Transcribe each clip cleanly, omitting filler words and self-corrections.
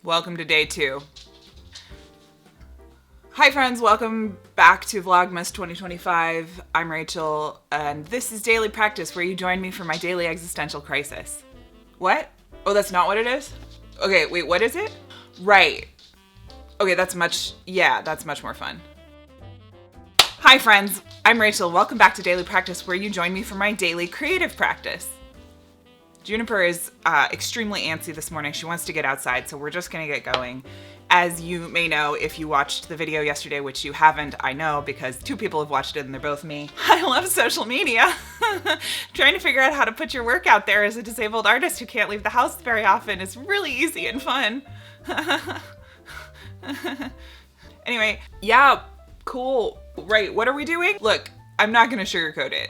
Welcome to day 2. Hi friends, welcome back to Vlogmas 2025. I'm Rachel, and this is Daily Practice, where you join me for my daily existential crisis. What? Oh, that's not what it is? Okay, wait, what is it? Right. Okay, that's much more fun. Hi friends, I'm Rachel. Welcome back to Daily Practice, where you join me for my daily creative practice. Juniper is extremely antsy this morning. She wants to get outside, so we're just gonna get going. As you may know, if you watched the video yesterday, which you haven't, I know, because 2 people have watched it and they're both me. I love social media. Trying to figure out how to put your work out there as a disabled artist who can't leave the house very often is really easy and fun. Anyway, yeah, cool. Right, what are we doing? Look, I'm not gonna sugarcoat it.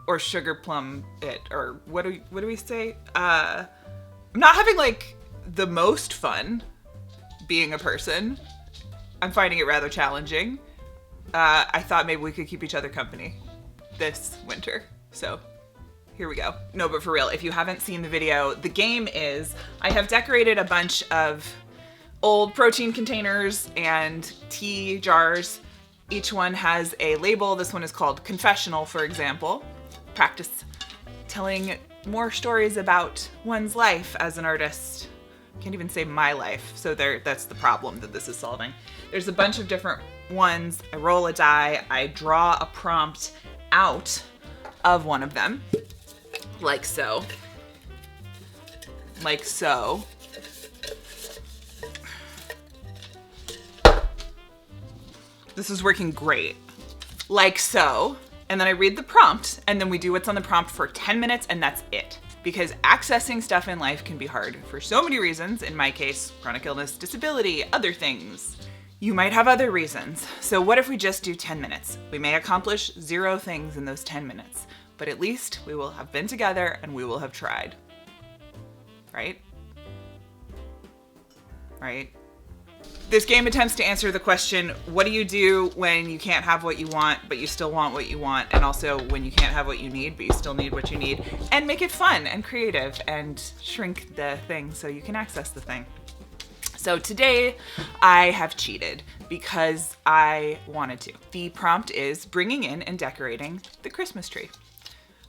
Or sugar plum it, or what do we say? I'm not having like the most fun being a person. I'm finding it rather challenging. I thought maybe we could keep each other company this winter. So here we go. No, but for real, if you haven't seen the video, the game is I have decorated a bunch of old protein containers and tea jars. Each one has a label. This one is called Confessional, for example. Practice telling more stories about one's life as an artist. Can't even say my life, so that's the problem that this is solving. There's a bunch of different ones. I roll a die, I draw a prompt out of one of them, like so. Like so. This is working great. Like so. And then I read the prompt, and then we do what's on the prompt for 10 minutes, and that's it. Because accessing stuff in life can be hard for so many reasons. In my case, chronic illness, disability, other things. You might have other reasons. So what if we just do 10 minutes? We may accomplish 0 things in those 10 minutes, but at least we will have been together and we will have tried. Right? Right? This game attempts to answer the question, what do you do when you can't have what you want, but you still want what you want, and also when you can't have what you need, but you still need what you need, and make it fun and creative and shrink the thing so you can access the thing. So today I have cheated because I wanted to. The prompt is bringing in and decorating the Christmas tree.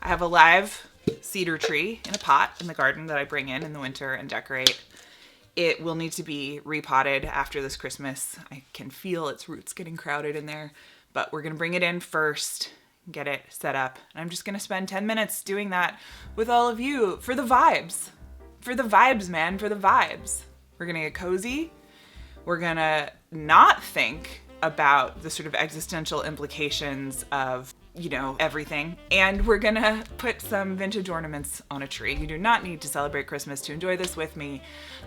I have a live cedar tree in a pot in the garden that I bring in the winter and decorate. It will need to be repotted after this Christmas. I can feel its roots getting crowded in there, but we're gonna bring it in first, get it set up. And I'm just gonna spend 10 minutes doing that with all of you for the vibes. For the vibes, man, for the vibes. We're gonna get cozy. We're gonna not think about the sort of existential implications of, you know, everything. And we're gonna put some vintage ornaments on a tree. You do not need to celebrate Christmas to enjoy this with me.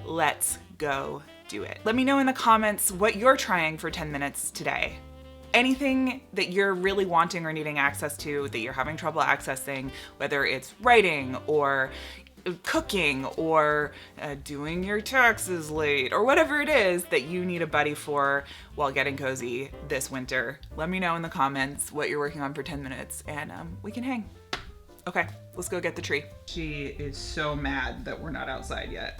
Let's go do it. Let me know in the comments what you're trying for 10 minutes today. Anything that you're really wanting or needing access to that you're having trouble accessing, whether it's writing or cooking or doing your taxes late or whatever it is that you need a buddy for while getting cozy this winter. Let me know in the comments what you're working on for 10 minutes and we can hang. Okay, let's go get the tree. She is so mad that we're not outside yet.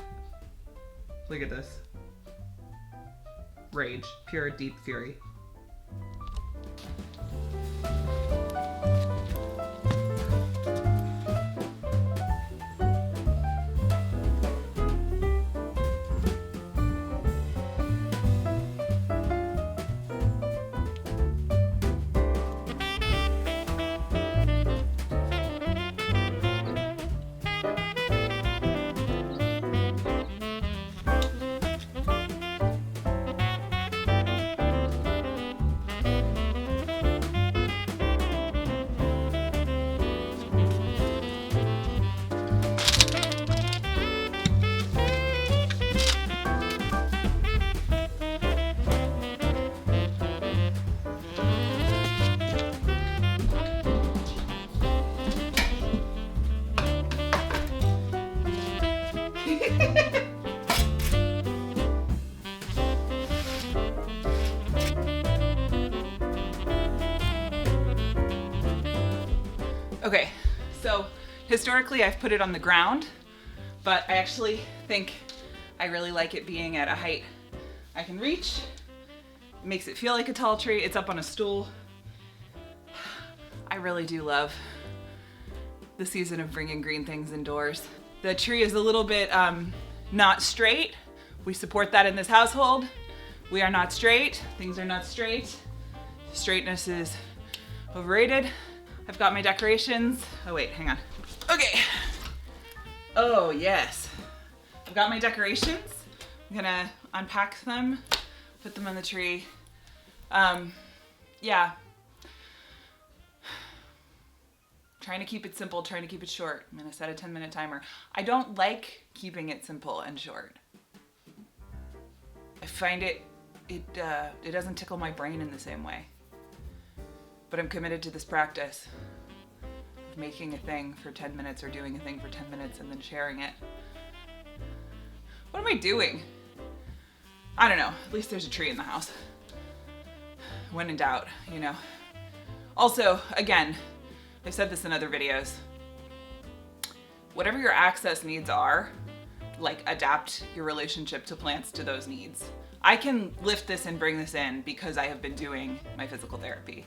Look at this. Rage, pure deep fury. Okay, so historically I've put it on the ground, but I actually think I really like it being at a height I can reach. It makes it feel like a tall tree. It's up on a stool. I really do love the season of bringing green things indoors. The tree is a little bit not straight. We support that in this household. We are not straight. Things are not straight. Straightness is overrated. I've got my decorations. Oh wait, hang on. Okay. Oh yes. I've got my decorations. I'm gonna unpack them, put them on the tree. Yeah. Trying to keep it simple, trying to keep it short. I'm gonna set a 10-minute timer. I don't like keeping it simple and short. I find it doesn't tickle my brain in the same way. But I'm committed to this practice of making a thing for 10 minutes or doing a thing for 10 minutes and then sharing it. What am I doing? I don't know. At least there's a tree in the house. When in doubt, you know. Also, again, I've said this in other videos. Whatever your access needs are, like adapt your relationship to plants to those needs. I can lift this and bring this in because I have been doing my physical therapy.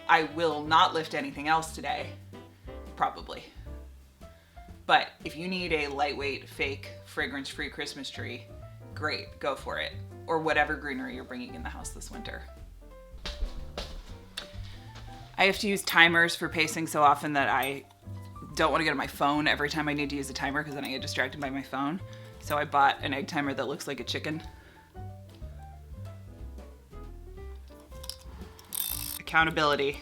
I will not lift anything else today, probably. But if you need a lightweight, fake, fragrance-free Christmas tree, great, go for it. Or whatever greenery you're bringing in the house this winter. I have to use timers for pacing so often that I don't want to get on my phone every time I need to use a timer because then I get distracted by my phone. So I bought an egg timer that looks like a chicken. Accountability.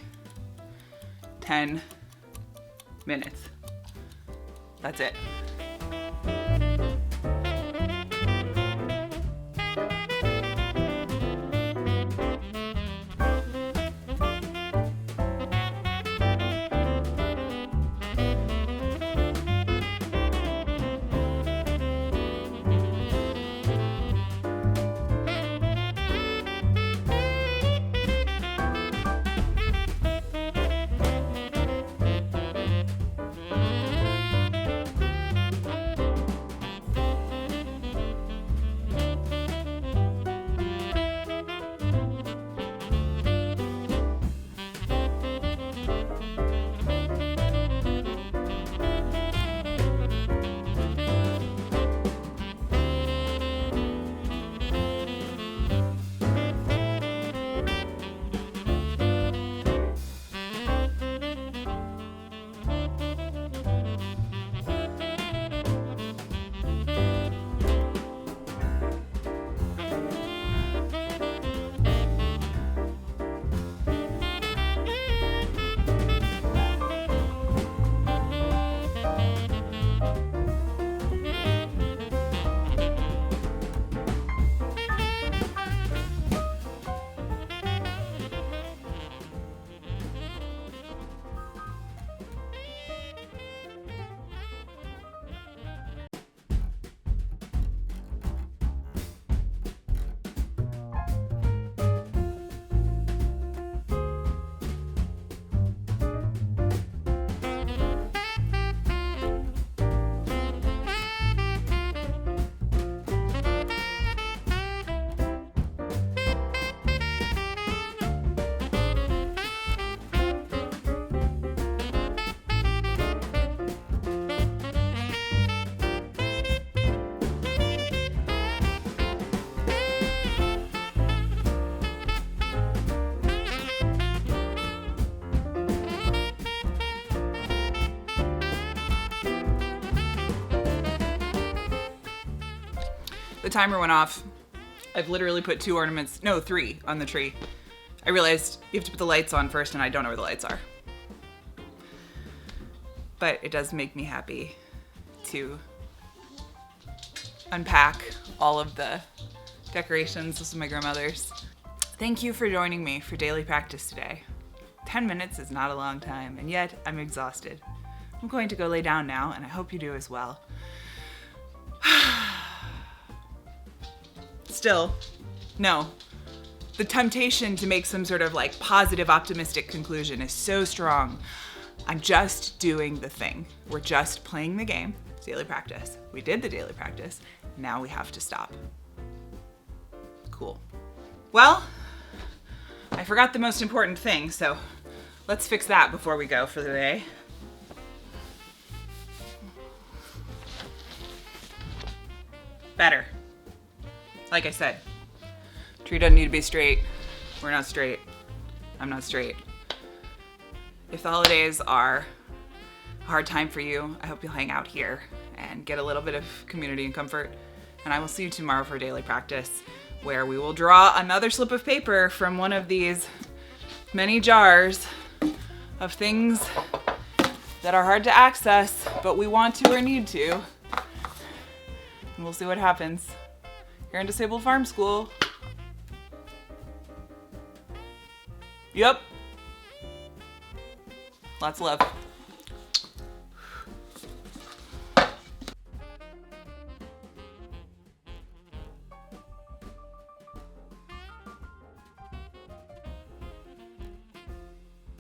10 minutes. That's it. The timer went off. I've literally put 3 on the tree. I realized you have to put the lights on first and I don't know where the lights are. But it does make me happy to unpack all of the decorations. This is my grandmother's. Thank you for joining me for daily practice today. 10 minutes is not a long time, and yet I'm exhausted. I'm going to go lay down now, and I hope you do as well. Still, no. The temptation to make some sort of like positive, optimistic conclusion is so strong. I'm just doing the thing. We're just playing the game. daily practice. We did the daily practice. Now we have to stop. Cool. Well, I forgot the most important thing, so let's fix that before we go for the day. Better. Like I said, tree doesn't need to be straight. We're not straight. I'm not straight. If the holidays are a hard time for you, I hope you'll hang out here and get a little bit of community and comfort. And I will see you tomorrow for daily practice, where we will draw another slip of paper from one of these many jars of things that are hard to access, but we want to or need to. And we'll see what happens here in Disabled Farm School. Yep. Lots of love.